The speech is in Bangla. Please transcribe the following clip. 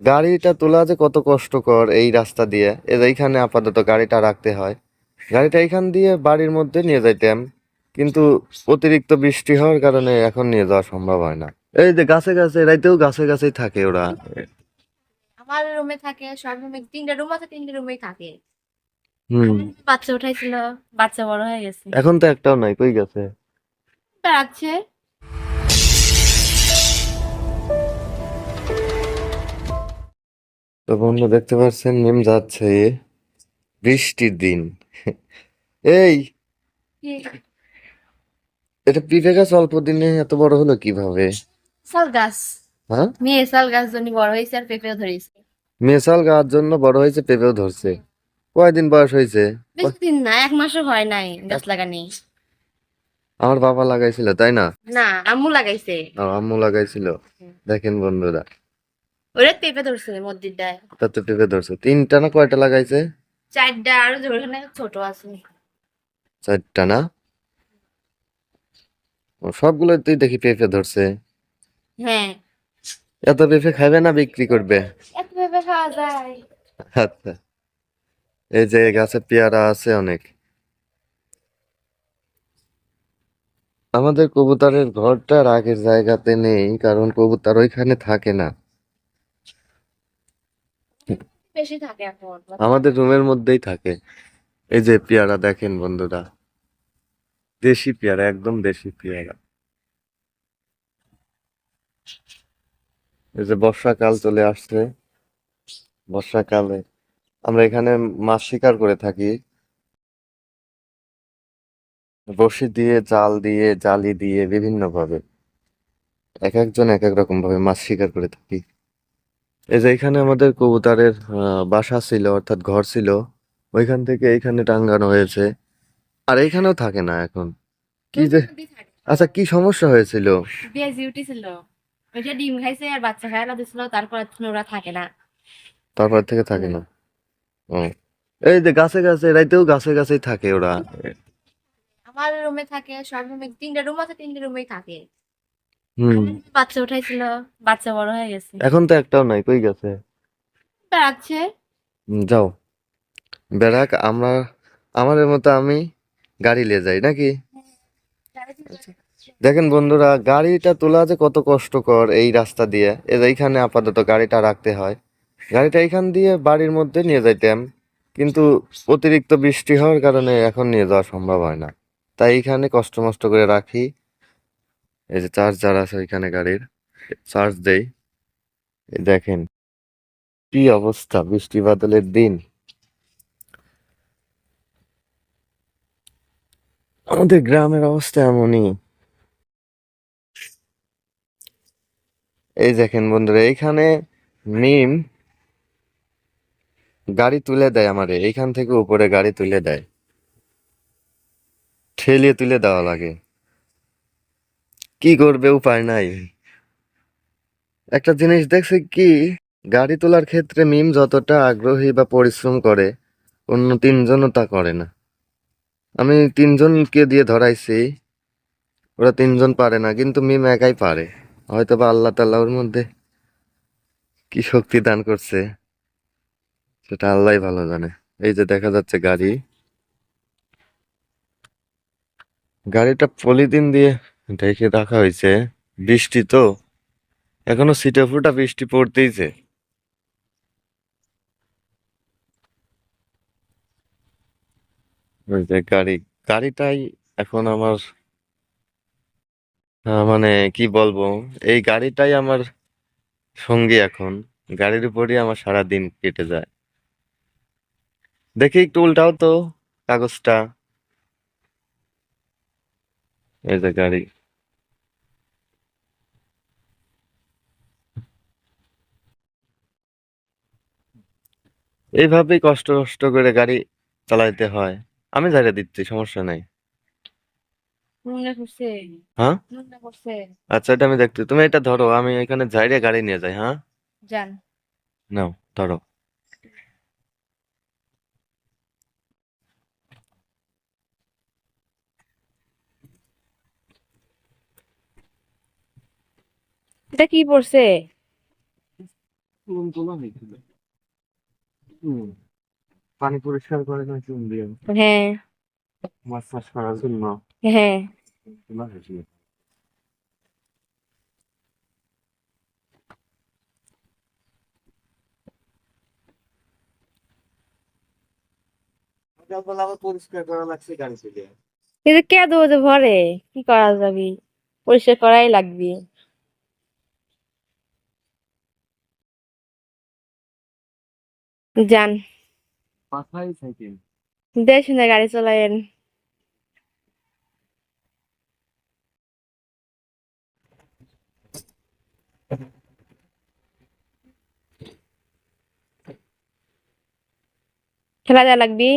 গাড়িটা তোলা যে কত কষ্টকর এই রাস্তা দিয়ে, এইখানে আপাতত গাড়িটা রাখতে হয়। গাড়িটা এইখান দিয়ে বাড়ির মধ্যে নিয়ে যাইতাম, কিন্তু অতিরিক্ত বৃষ্টি হওয়ার কারণে এখন নিয়ে যাওয়া সম্ভব হয় না। এই যে গাছে গাছে, রাইতেও গাছে গাছেই থাকে ওরা। আমার রুমে থাকে, সব রুমে ৩টা রুম আছে, ৩টা রুমেই থাকে। হুম। বাচ্চা উঠাইছিল, বাচ্চা বড় হয়ে গেছে, এখন তো একটাও নাই, কই গেছে? বেড়াচ্ছে। তো বন্ধু দেখতে পাচ্ছেন নিম যাচ্ছে বৃষ্টির দিন। এই, কি? এটা পিঁপে গাছ অল্প দিনে এত বড় হলো কিভাবে? শাল গাছ, হ্যাঁ, মেয়ে শাল গাছ জন্য বড় হয়েছে আর পেঁপেও ধরেছে। মেসাল গাছ জন্য বড় হয়েছে, পেঁপেও ধরছে। কয়দিন বয়স হয়েছে? বেশি দিন না, ১ মাসও হয় নাই গাছ লাগানি। আমার বাবা লাগাইছিল তাই না? না, আম্মু লাগাইছে। আম্মু লাগাইছিল। দেখেন বন্ধুরা, ওরা পেঁপে ধরছে মধ্যিটায়। তাতে পেঁপে ধরছে। তিনটা না কয়টা লাগাইছে? ৪টা, আরো ওখানে ছোট আছে। চারটা না? ও, সবগুলোতেই দেখি পেঁপে ধরছে। হ্যাঁ। এত পেঁপে খাবে না বিক্রি করবে? এত পেঁপে খাওয়া যায়? আচ্ছা। এই যে গাছে পেয়ারা আছে অনেক। আমাদের কবুতরের ঘরটা আর আগের জায়গাতে নেই, কারণ কবুতর ওইখানে থাকে না। বেশি থাকে এখন। আমাদের রুমের মধ্যেই থাকে। এই যে পেয়ারা দেখেন বন্ধুরা, দেশি পেয়ারা, একদম দেশি পেয়ারা। এই যে বর্ষাকাল চলে আসছে, বর্ষাকালে আমরা এখানে মাছ শিকার করে থাকি। বড়শি দিয়ে, জাল দিয়ে, জালি দিয়ে, বিভিন্ন ভাবে এক একজন এক এক রকম ভাবে মাছ শিকার করে থাকি। এই যে এখানে আমাদের কবুতরের বাসা ছিল, অর্থাৎ ঘর ছিল। ওইখান থেকে এইখানে টাঙ্গানো হয়েছে। আর এইখানেও থাকে না এখন। কি যে, আচ্ছা, কি সমস্যা হয়েছিল? পেঁয়াজি উঠেছিল, ওইটা ডিম খাইছে আর বাচ্চা খাইলা দিছিল, তারপর আর ওরা থাকে না। তারপর থেকে থাকে হুম। না। ও, এই যে গাছে গাছে, রাইতেও গাছে গাছেই থাকে ওরা। আমার রুমে থাকে, সব রুমে ৩টা রুম আছে, ৩টা রুমেই থাকে। হুম। বাচ্চা উঠাইছিল, বাচ্চা বড় হয়ে গেছে, এখন তো একটাও নাই, কই গেছে? বেড়াচ্ছে। যাও, বেড়াক। আমাদের মতো আমি গাড়ি নিয়ে যাই নাকি? দেখেন বন্ধুরা, গাড়িটা তোলা যে কত কষ্টকর এই রাস্তা দিয়ে, এইখানে আপাতত গাড়িটা রাখতে হয়। গাড়িটা এইখান দিয়ে বাড়ির মধ্যে নিয়ে যাইতাম, কিন্তু অতিরিক্ত বৃষ্টি হওয়ার কারণে এখন নিয়ে যাওয়া সম্ভব হয় না। তাই এইখানে কষ্ট মষ্ট করে রাখি। এই যে চার্জার আছে ওইখানে গাড়ির, চার্জ দেই। এই দেখেন কি অবস্থা বৃষ্টি বাদলের দিন। আমাদের গ্রামের অবস্থা এমনই। এই দেখেন বন্ধুরা, এইখানে মিম গাড়ি তুলে দেয় আমারে, এইখান থেকে উপরে গাড়ি তুলে দেয়, ঠেলিয়ে তুলে দেওয়া লাগে। কি করবে, উপায় নাই। একটা জিনিস দেখছি কি, গাড়ি তোলার ক্ষেত্রে মিম যতটা আগ্রহী বা পরিশ্রম করে, অন্য তিনজনও তা করে না। আমি তিনজনকে দিয়ে ধরাইছি, ওরা তিনজন পারে না, কিন্তু মিম একাই পারে। হয়তো বা আল্লাহ তাআলা ওর মধ্যে কি শক্তি দান করছে, সেটা আল্লাহই ভালো জানে। এই যে দেখা যাচ্ছে গাড়ি, গাড়িটা পলিথিন দিয়ে ঢেকে রাখা হয়েছে। বৃষ্টি তো, এখনো ছিটে ফোঁটা বৃষ্টি পড়তেইছে। ওই যে গাড়িটাই এখন আমার, মানে কি বলবো, এই গাড়িটাই আমার সঙ্গী এখন। গাড়ির উপরই আমার সারা দিন কেটে যায়। দেখি একটু উল্টাও তো কাগজটা। এই যে গাড়ি, এইভাবেই কষ্ট কষ্ট করে গাড়ি চালাইতে হয়। আমি ঝাড়ে দিচ্ছি, সমস্যা নাই। নোংরা করছে, হ্যাঁ, নোংরা করছে। আচ্ছা, এটা আমি দেখতে, তুমি এটা ধরো, আমি এখানে ঝাড়িয়ে গাড়ি নিয়ে যাই। হ্যাঁ, যান। নাও ধরো। এটা কি পড়ছে? চুন তোলা হয়েছিল। পানি পরিষ্কার করে না চুন দিয়ে হ্যাঁ মাছ চাষ করার জন্য হ্যাঁ। তোলা হয়েছিল। সকালবেলা আবার পরিষ্কার করা লাগছে গাড়ি থেকে। কিন্তু কে দেবো যে ভরে, কি করা যাবে, পরিষ্কার করাই লাগবে। যান, পাখাই সাইকেল। দেখে শুনে গাড়ি চালায়েন। খেলা যা লাগবে।